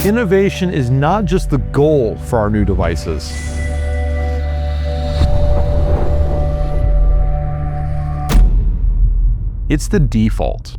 Innovation is not just the goal for our new devices. It's the default.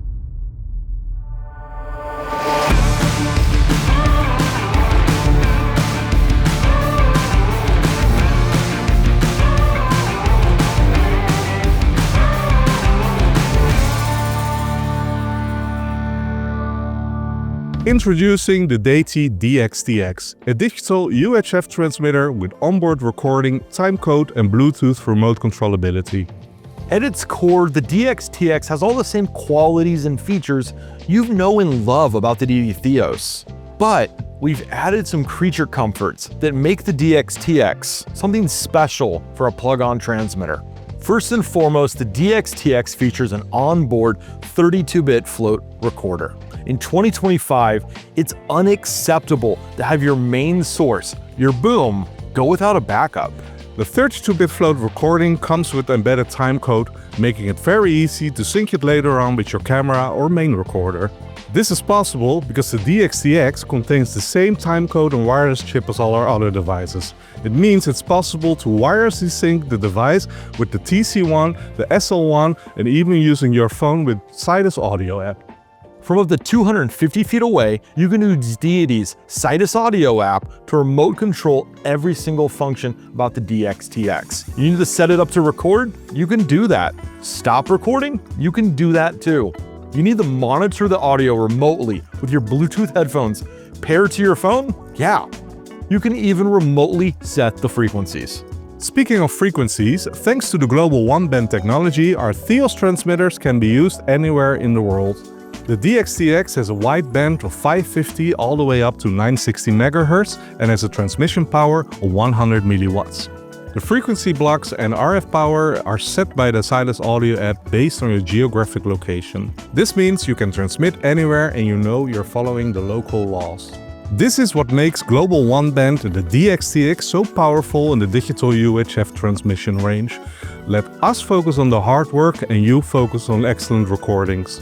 Introducing the Deity DXTX, a digital UHF transmitter with onboard recording, timecode and Bluetooth remote controllability. At its core, the DXTX has all the same qualities and features you know and love about the Deity THEOS. But we've added some creature comforts that make the DXTX something special for a plug-on transmitter. First and foremost, the DXTX features an onboard 32-bit float recorder. In 2025, it's unacceptable to have your main source, your boom, go without a backup. The 32-bit float recording comes with embedded timecode, making it very easy to sync it later on with your camera or main recorder. This is possible because the DXTX contains the same timecode and wireless chip as all our other devices. It means it's possible to wirelessly sync the device with the TC1, the SL1, and even using your phone with Sidus Audio app. From up to 250 feet away, you can use Deity's Sidus Audio app to remote control every single function about the DXTX. You need to set it up to record? You can do that. Stop recording? You can do that too. You need to monitor the audio remotely with your Bluetooth headphones paired to your phone? Yeah. You can even remotely set the frequencies. Speaking of frequencies, thanks to the global one-band technology, our THEOS transmitters can be used anywhere in the world. The DXTX has a wide band of 550 all the way up to 960 MHz and has a transmission power of 100 milliwatts. The frequency blocks and RF power are set by the Sidus Audio app based on your geographic location. This means you can transmit anywhere and you know you're following the local laws. This is what makes global one-band the DXTX so powerful in the digital UHF transmission range. Let us focus on the hard work and you focus on excellent recordings.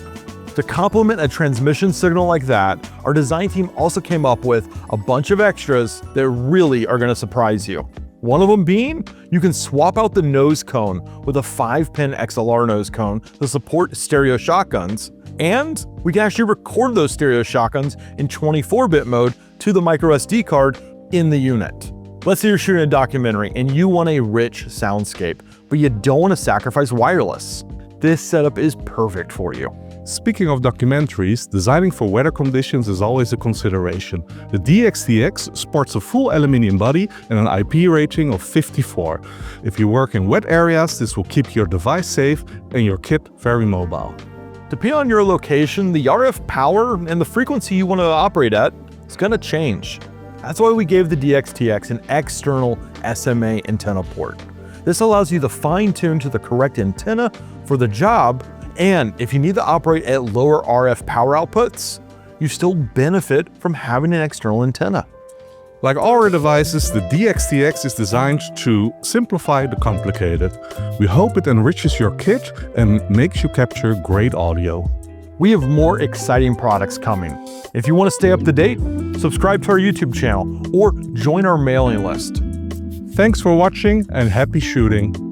To complement a transmission signal like that, our design team also came up with a bunch of extras that really are going to surprise you. One of them being, you can swap out the nose cone with a 5-pin XLR nose cone to support stereo shotguns, and we can actually record those stereo shotguns in 24-bit mode to the microSD card in the unit. Let's say you're shooting a documentary and you want a rich soundscape, but you don't want to sacrifice wireless. This setup is perfect for you. Speaking of documentaries, designing for weather conditions is always a consideration. The DXTX sports a full aluminium body and an IP rating of 54. If you work in wet areas, this will keep your device safe and your kit very mobile. Depending on your location, the RF power and the frequency you want to operate at is going to change. That's why we gave the DXTX an external SMA antenna port. This allows you to fine-tune to the correct antenna for the job, and if you need to operate at lower RF power outputs, you still benefit from having an external antenna. Like all our devices, the DXTX is designed to simplify the complicated. We hope it enriches your kit and makes you capture great audio. We have more exciting products coming. If you want to stay up to date, subscribe to our YouTube channel or join our mailing list. Thanks for watching and happy shooting.